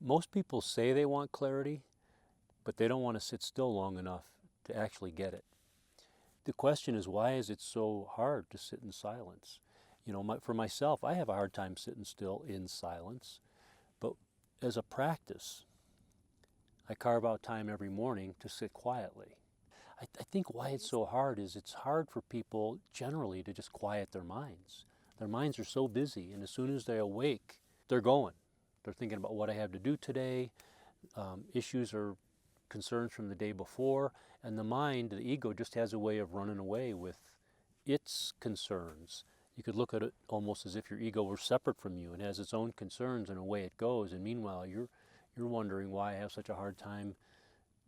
Most people say they want clarity, but they don't want to sit still long enough to actually get it. The question is, why is it so hard to sit in silence? For myself, I have a hard time sitting still in silence, but as a practice, I carve out time every morning to sit quietly. I think why it's so hard is it's hard for people generally to just quiet their minds. Their minds are so busy, and as soon as they awake, they're going. They're thinking about what I have to do today, issues or concerns from the day before, and the mind, the ego, just has a way of running away with its concerns. You could look at it almost as if your ego were separate from you and has its own concerns, and away it goes. And meanwhile, you're wondering why I have such a hard time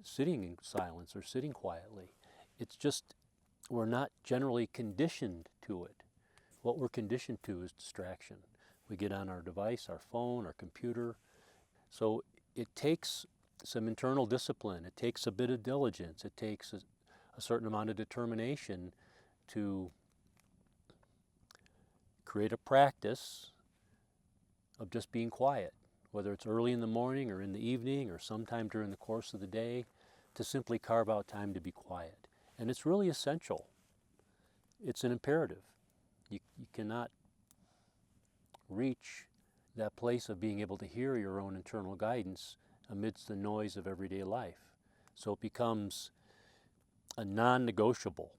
sitting in silence or sitting quietly. It's just we're not generally conditioned to it. What we're conditioned to is distraction. We get on our device, our phone, our computer. So it takes some internal discipline. It takes a bit of diligence. It takes a certain amount of determination to create a practice of just being quiet, whether it's early in the morning or in the evening or sometime during the course of the day, to simply carve out time to be quiet. And it's really essential. It's an imperative. You cannot reach that place of being able to hear your own internal guidance amidst the noise of everyday life. So it becomes a non-negotiable.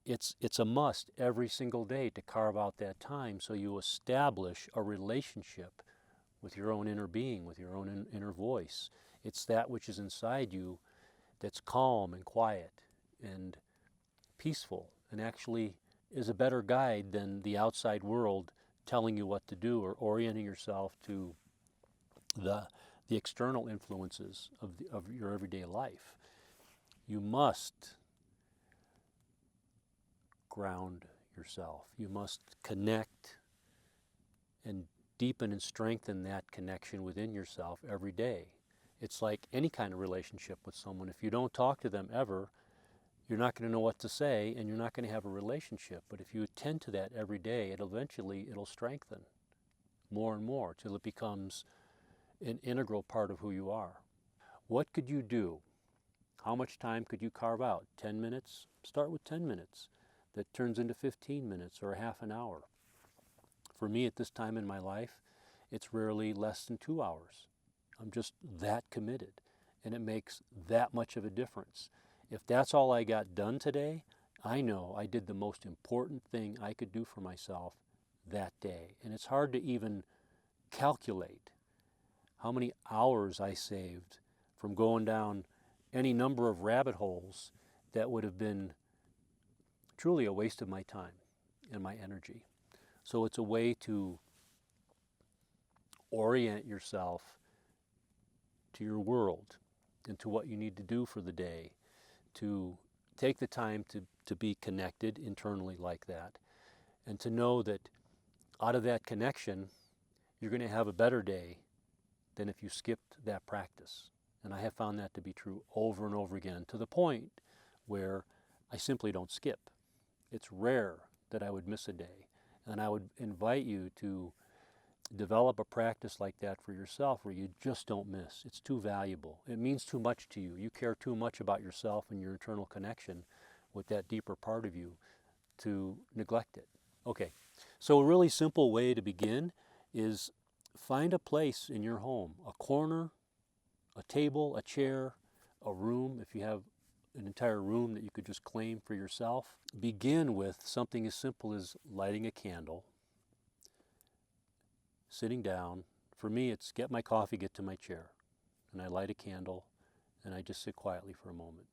It's a must every single day to carve out that time so you establish a relationship with your own inner being, with your own inner voice. It's that which is inside you that's calm and quiet and peaceful, and actually is a better guide than the outside world telling you what to do or orienting yourself to the external influences of your everyday life. You must ground yourself. You must connect and deepen and strengthen that connection within yourself every day. It's like any kind of relationship with someone. If you don't talk to them ever, you're not going to know what to say, and you're not going to have a relationship. But if you attend to that every day, it'll strengthen more and more till it becomes an integral part of who you are. What could you do? How much time could you carve out? 10 minutes? Start with 10 minutes. That turns into 15 minutes or a half an hour. For me at this time in my life, it's rarely less than 2 hours. I'm just that committed, and it makes that much of a difference. If that's all I got done today, I know I did the most important thing I could do for myself that day. And it's hard to even calculate how many hours I saved from going down any number of rabbit holes that would have been truly a waste of my time and my energy. So it's a way to orient yourself to your world and to what you need to do for the day, to take the time to be connected internally like that, and to know that out of that connection, you're going to have a better day than if you skipped that practice. And I have found that to be true over and over again, to the point where I simply don't skip. It's rare that I would miss a day. And I would invite you to develop a practice like that for yourself where you just don't miss. It's too valuable. It means too much to you. You care too much about yourself and your internal connection with that deeper part of you to neglect it. Okay, so a really simple way to begin is find a place in your home, a corner, a table, a chair, a room, if you have an entire room that you could just claim for yourself. Begin with something as simple as lighting a candle, sitting down. For me, it's get my coffee, get to my chair, and I light a candle, and I just sit quietly for a moment.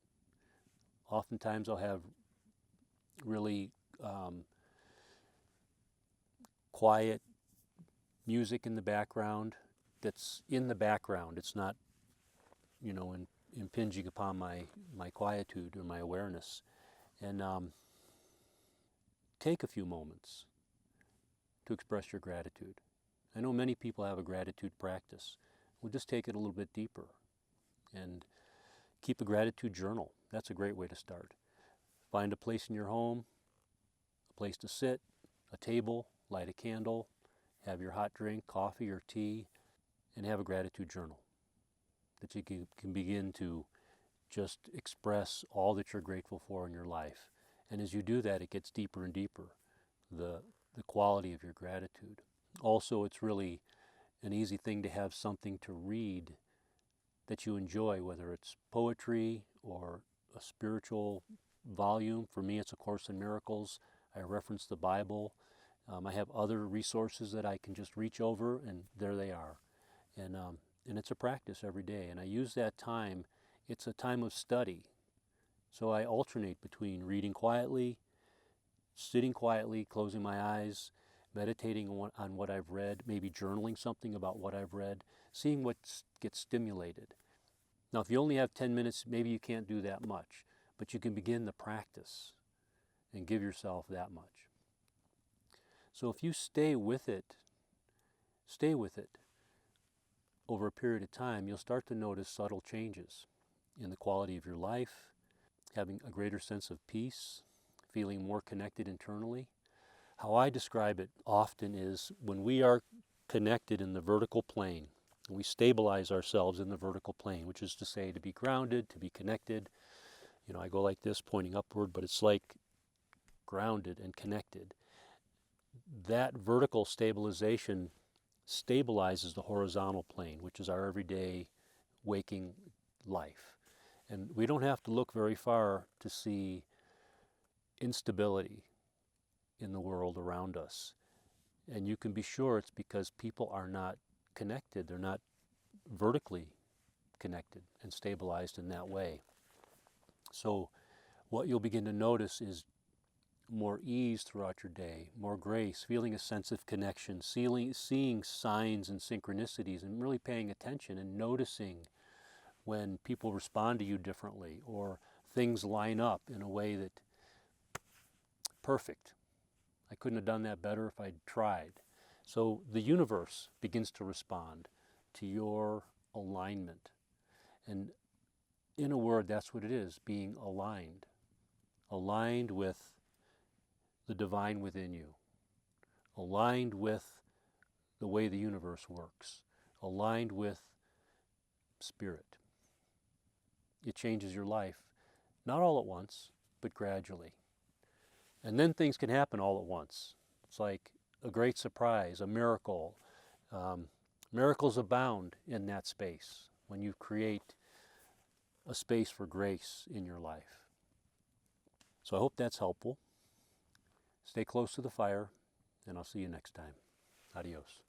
Oftentimes I'll have really quiet music in the background that's in the background. It's not, impinging upon my quietude or my awareness. And take a few moments to express your gratitude. I know many people have a gratitude practice. We'll just take it a little bit deeper and keep a gratitude journal. That's a great way to start. Find a place in your home, a place to sit, a table, light a candle, have your hot drink, coffee or tea, and have a gratitude journal. that you can begin to just express all that you're grateful for in your life. And as you do that, it gets deeper and deeper, the quality of your gratitude. Also, it's really an easy thing to have something to read that you enjoy, whether it's poetry or a spiritual volume. For me, it's A Course in Miracles. I reference the Bible. I have other resources that I can just reach over, and there they are. And it's a practice every day. And I use that time. It's a time of study. So I alternate between reading quietly, sitting quietly, closing my eyes, meditating on what I've read, maybe journaling something about what I've read, seeing what gets stimulated. Now, if you only have 10 minutes, maybe you can't do that much, but you can begin the practice and give yourself that much. So if you stay with it over a period of time, you'll start to notice subtle changes in the quality of your life, having a greater sense of peace, feeling more connected internally. How I describe it often is when we are connected in the vertical plane, we stabilize ourselves in the vertical plane, which is to say to be grounded, to be connected. I go like this, pointing upward, but it's like grounded and connected. That vertical stabilization stabilizes the horizontal plane, which is our everyday waking life. And we don't have to look very far to see instability in the world around us. And you can be sure it's because people are not connected. They're not vertically connected and stabilized in that way. So what you'll begin to notice is more ease throughout your day, more grace, feeling a sense of connection, seeing signs and synchronicities, and really paying attention and noticing when people respond to you differently or things line up in a way that perfect. I couldn't have done that better if I'd tried. So the universe begins to respond to your alignment. And in a word, that's what it is, being aligned. Aligned with the divine within you. Aligned with the way the universe works. Aligned with spirit. It changes your life, not all at once, but gradually. And then things can happen all at once. It's like a great surprise, a miracle. Miracles abound in that space when you create a space for grace in your life. So I hope that's helpful. Stay close to the fire, and I'll see you next time. Adios.